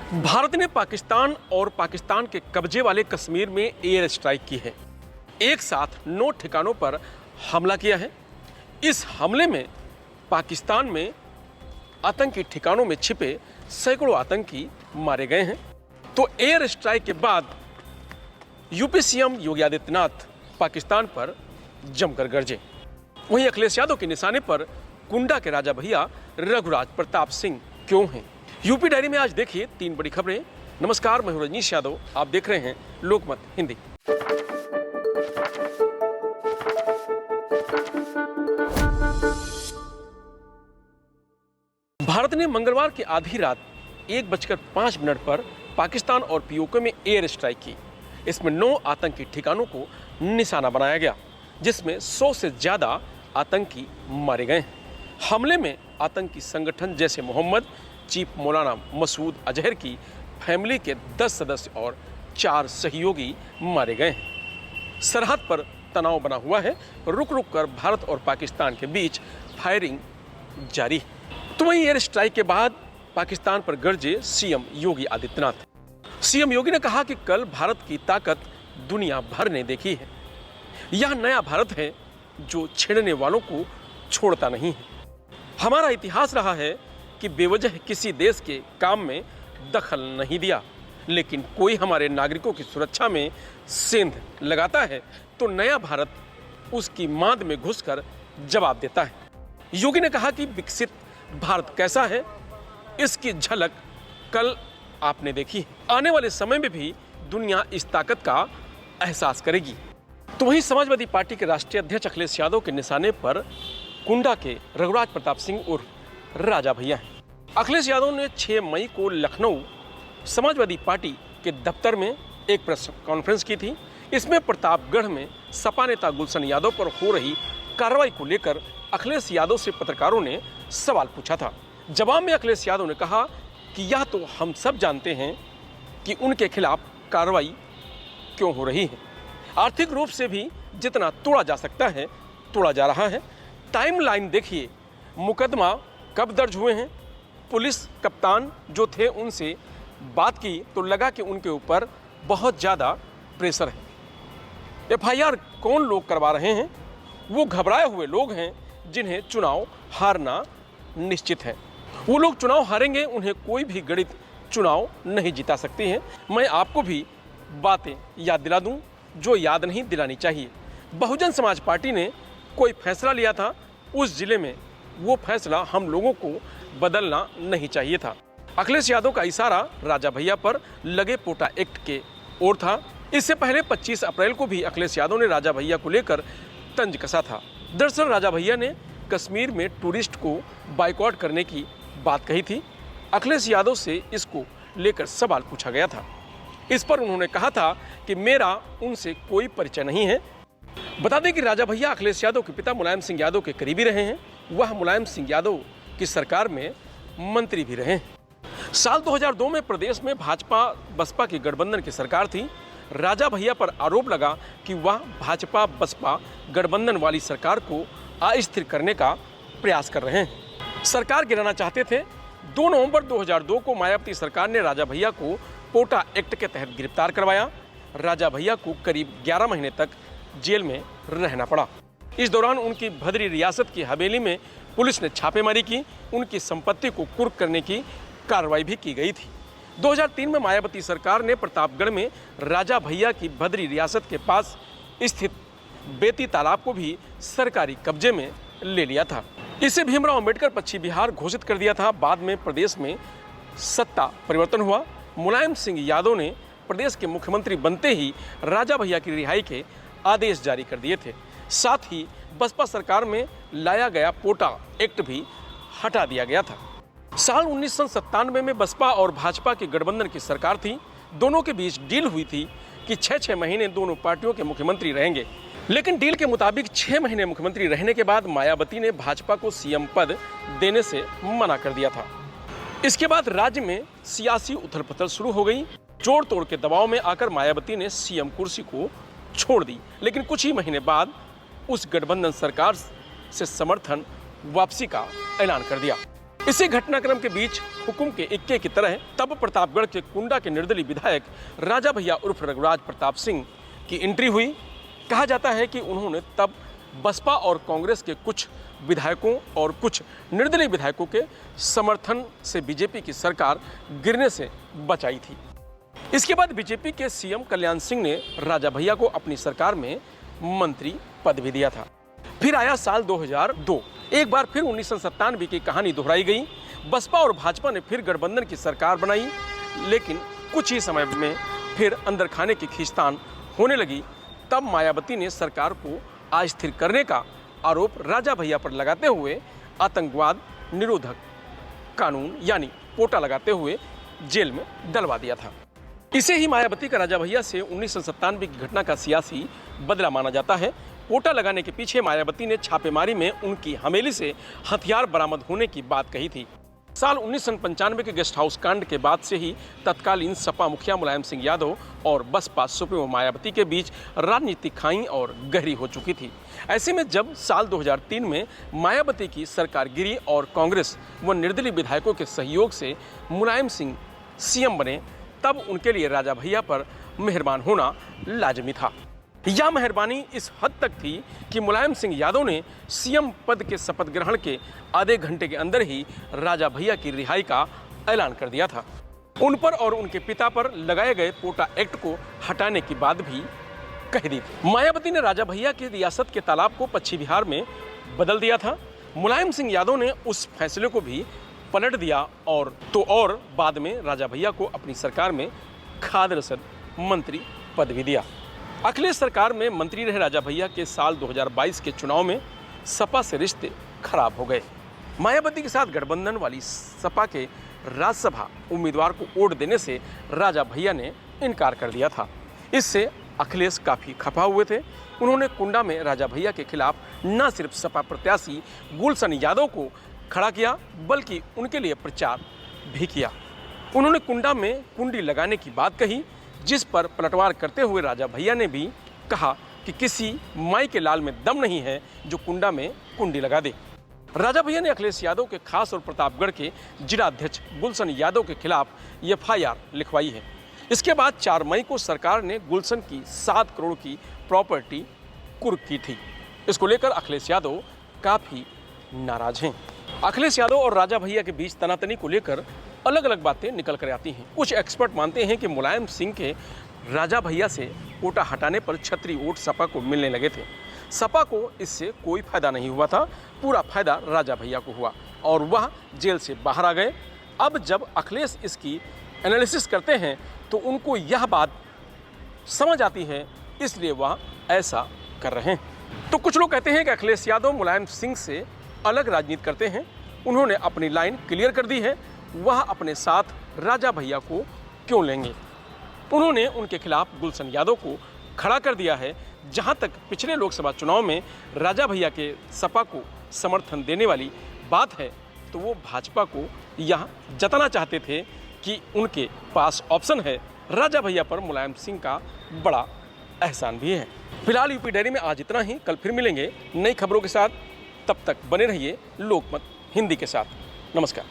भारत ने पाकिस्तान और पाकिस्तान के कब्जे वाले कश्मीर में एयर स्ट्राइक की है। एक साथ 9 ठिकानों पर हमला किया है। इस हमले में पाकिस्तान में आतंकी ठिकानों में छिपे सैकड़ों आतंकी मारे गए हैं। तो एयर स्ट्राइक के बाद यूपी सीएम योगी आदित्यनाथ पाकिस्तान पर जमकर गरजे। वहीं अखिलेश यादव के निशाने पर कुंडा के राजा भैया रघुराज प्रताप सिंह क्यों हैं? यूपी डायरी में आज देखिए 3 बड़ी खबरें। नमस्कार, मैं हूं रजनीश यादव, आप देख रहे हैं लोकमत हिंदी। भारत ने मंगलवार की आधी रात 1:05 पर पाकिस्तान और पीओके में एयर स्ट्राइक की। इसमें 9 आतंकी ठिकानों को निशाना बनाया गया, जिसमें 100 से ज्यादा आतंकी मारे गए हैं। हमले में आतंकी संगठन जैसे मोहम्मद, चीफ मौलाना मसूद अजहर की फैमिली के 10 सदस्य और 4 सहयोगी मारे गए हैं। सरहद पर तनाव बना हुआ है। रुक रुक कर भारत और पाकिस्तान के बीच फायरिंग जारी है। तो वहीं एयर स्ट्राइक के बाद पाकिस्तान पर गरजे सीएम योगी आदित्यनाथ। सीएम योगी ने कहा कि कल भारत की ताकत दुनिया भर ने देखी है। यह नया भारत है जो छेड़ने वालों को छोड़ता नहीं है। हमारा इतिहास रहा है कि बेवजह किसी देश के काम में दखल नहीं दिया, लेकिन कोई हमारे नागरिकों की सुरक्षा में सेंध लगाता है तो नया भारत उसकी मांद में घुसकर जवाब देता है। योगी ने कहा कि विकसित भारत कैसा है, इसकी झलक कल आपने देखी। आने वाले समय में भी दुनिया इस ताकत का एहसास करेगी। तो वहीं समाजवादी पार्टी के राष्ट्रीय अध्यक्ष अखिलेश यादव के निशाने पर कुंडा के रघुराज प्रताप सिंह उर्फ राजा भैया हैं। अखिलेश यादव ने 6 मई को लखनऊ समाजवादी पार्टी के दफ्तर में एक प्रेस कॉन्फ्रेंस की थी। इसमें प्रतापगढ़ में सपा नेता गुलशन यादव पर हो रही कार्रवाई को लेकर अखिलेश यादव से पत्रकारों ने सवाल पूछा था। जवाब में अखिलेश यादव ने कहा कि यह तो हम सब जानते हैं कि उनके खिलाफ कार्रवाई क्यों हो रही है। आर्थिक रूप से भी जितना तोड़ा जा सकता है तोड़ा जा रहा है। टाइमलाइन देखिए, मुकदमा कब दर्ज हुए हैं। पुलिस कप्तान जो थे उनसे बात की तो लगा कि उनके ऊपर बहुत ज़्यादा प्रेशर है। एफआईआर कौन लोग करवा रहे हैं? वो घबराए हुए लोग हैं जिन्हें चुनाव हारना निश्चित है। वो लोग चुनाव हारेंगे, उन्हें कोई भी गणित चुनाव नहीं जिता सकती है। मैं आपको भी बातें याद दिला दूं जो याद नहीं दिलानी चाहिए। बहुजन समाज पार्टी ने कोई फैसला लिया था, उस जिले में वो फैसला हम लोगों को बदलना नहीं चाहिए था। अखिलेश यादव का इशारा राजा भैया पर लगे पोटा एक्ट के ओर था। इससे पहले 25 अप्रैल को भी अखिलेश यादव ने राजा भैया को लेकर तंज कसा था। दरअसल राजा भैया ने कश्मीर में टूरिस्ट को बाइकआउट करने की बात कही थी। अखिलेश यादव से इसको लेकर सवाल पूछा गया था। इस पर उन्होंने कहा था कि मेरा उनसे कोई परिचय नहीं है। बता दें कि राजा भैया अखिलेश यादव के पिता मुलायम सिंह यादव के करीबी रहे हैं। वह मुलायम सिंह यादव की सरकार में मंत्री भी रहे हैं। साल 2002 में प्रदेश में भाजपा बसपा की गठबंधन की सरकार थी। राजा भैया पर आरोप लगा कि वह भाजपा बसपा गठबंधन वाली सरकार को अस्थिर करने का प्रयास कर रहे हैं, सरकार गिराना चाहते थे। 2 नवंबर 2002 को मायावती सरकार ने राजा भैया को पोटा एक्ट के तहत गिरफ्तार करवाया। राजा भैया को करीब 11 महीने तक जेल में रहना पड़ा। इस दौरान उनकी भद्री रियासत की हवेली में पुलिस ने छापेमारी की। उनकी संपत्ति को कुर्क करने की कार्रवाई भी की गई थी। 2003 में मायावती सरकार ने प्रतापगढ़ में राजा भैया की भद्री रियासत के पास स्थित बेती तालाब को भी सरकारी कब्जे में ले लिया था। इसे भीमराव अंबेडकर पश्चिम बिहार घोषित कर दिया था। बाद में प्रदेश में सत्ता परिवर्तन हुआ। मुलायम सिंह यादव ने प्रदेश के मुख्यमंत्री बनते ही राजा भैया की रिहाई के आदेश जारी कर दिए थे। साथ ही बसपा सरकार में लाया गया पोटा एक्ट भी हटा दिया गया था। साल 1997 में बसपा और भाजपा की गठबंधन की सरकार थी। दोनों के बीच डील हुई थी कि 6-6 महीने दोनों पार्टियों के मुख्यमंत्री रहेंगे। लेकिन डील के मुताबिक 6 महीने मुख्यमंत्री रहने के बाद मायावती ने भाजपा को सीएम पद देने से मना कर दिया था। इसके बाद राज्य में सियासी उथल पुथल शुरू हो गई। जोड़ तोड़ के दबाव में आकर मायावती ने सीएम कुर्सी को छोड़ दी। लेकिन कुछ ही महीने बाद उस गठबंधन सरकार से समर्थन वापसी का ऐलान कर दिया। इसी घटनाक्रम के बीच हुकुम के इक्के की तरह तब प्रतापगढ़ के कुंडा के निर्दलीय विधायक राजा भैया उर्फ रघुराज प्रताप सिंह की एंट्री हुई। कहा जाता है कि उन्होंने तब बसपा और कांग्रेस के कुछ विधायकों और कुछ निर्दलीय विधायकों के समर्थन से बीजेपी की सरकार गिरने से बचाई थी। इसके बाद बीजेपी के सीएम कल्याण सिंह ने राजा भैया को अपनी सरकार में मंत्री पद भी दिया था। फिर आया साल 2002। एक बार फिर 1997 की कहानी दोहराई गई। बसपा और भाजपा ने फिर गठबंधन की सरकार बनाई, लेकिन कुछ ही समय में फिर अंदर खाने की खींचतान होने लगी। तब मायावती ने सरकार को अस्थिर करने का आरोप राजा भैया पर लगाते हुए आतंकवाद निरोधक कानून यानी पोटा लगाते हुए जेल में डलवा दिया था। इसे ही मायावती का राजा भैया से 1997 की घटना का सियासी बदला माना जाता है। पोटा लगाने के पीछे मायावती ने छापेमारी में उनकी हवेली से हथियार बरामद होने की बात कही थी। साल 1995 के गेस्ट हाउस कांड के बाद से ही तत्कालीन सपा मुखिया मुलायम सिंह यादव और बसपा सुप्रीमो मायावती के बीच राजनीतिक खाई और गहरी हो चुकी थी। ऐसे में जब साल 2003 में मायावती की सरकार गिरी और कांग्रेस व निर्दलीय विधायकों के सहयोग से मुलायम सिंह सीएम बने, तब उनके लिए राजा भैया पर मेहरबान होना लाजमी था। यह मेहरबानी इस हद तक थी कि मुलायम सिंह यादव ने सीएम पद के शपथ ग्रहण के आधे घंटे के अंदर ही राजा भैया की रिहाई का ऐलान कर दिया था। उन पर और उनके पिता पर लगाए गए पोटा एक्ट को हटाने की बात भी कह दी थी। मायावती ने राजा भैया की रियासत के तालाब को पश्चिम बिहार में बदल दिया था। मुलायम सिंह यादव ने उस फैसले को भी पलट दिया और बाद में राजा भैया को अपनी सरकार में खाद्य रसद मंत्री पद भी दिया। अखिलेश सरकार में मंत्री रहे राजा भैया के साल 2022 के चुनाव में सपा से रिश्ते खराब हो गए। मायावती के साथ गठबंधन वाली सपा के राज्यसभा उम्मीदवार को वोट देने से राजा भैया ने इनकार कर दिया था। इससे अखिलेश काफ़ी खफा हुए थे। उन्होंने कुंडा में राजा भैया के खिलाफ न सिर्फ सपा प्रत्याशी गुलशन यादव को खड़ा किया, बल्कि उनके लिए प्रचार भी किया। उन्होंने कुंडा में कुंडी लगाने की बात कही, जिस पर पलटवार करते हुए राजा भैया ने भी कहा कि किसी माई के लाल में दम नहीं है जो कुंडा में कुंडी लगा दे। राजा भैया ने अखिलेश यादव के खास और प्रतापगढ़ के जिलाध्यक्ष गुलशन यादव के खिलाफ FIR लिखवाई है। इसके बाद 4 मई को सरकार ने गुलशन की 7 करोड़ की प्रॉपर्टी कुर्क की थी। इसको लेकर अखिलेश यादव काफ़ी नाराज हैं। अखिलेश यादव और राजा भैया के बीच तनातनी को लेकर अलग अलग बातें निकल कर आती हैं। कुछ एक्सपर्ट मानते हैं कि मुलायम सिंह के राजा भैया से कोटा हटाने पर छतरी वोट सपा को मिलने लगे थे। सपा को इससे कोई फायदा नहीं हुआ था, पूरा फायदा राजा भैया को हुआ और वह जेल से बाहर आ गए। अब जब अखिलेश इसकी एनालिसिस करते हैं तो उनको यह बात समझ आती है, इसलिए वह ऐसा कर रहे हैं। तो कुछ लोग कहते हैं कि अखिलेश यादव मुलायम सिंह से अलग राजनीति करते हैं। उन्होंने अपनी लाइन क्लियर कर दी है, वह अपने साथ राजा भैया को क्यों लेंगे। उन्होंने उनके खिलाफ गुलशन यादव को खड़ा कर दिया है। जहां तक पिछले लोकसभा चुनाव में राजा भैया के सपा को समर्थन देने वाली बात है, तो वो भाजपा को यह जताना चाहते थे कि उनके पास ऑप्शन है। राजा भैया पर मुलायम सिंह का बड़ा एहसान भी है। फिलहाल यूपी डायरी में आज इतना ही। कल फिर मिलेंगे नई खबरों के साथ। तब तक बने रहिए लोकमत हिंदी के साथ। नमस्कार।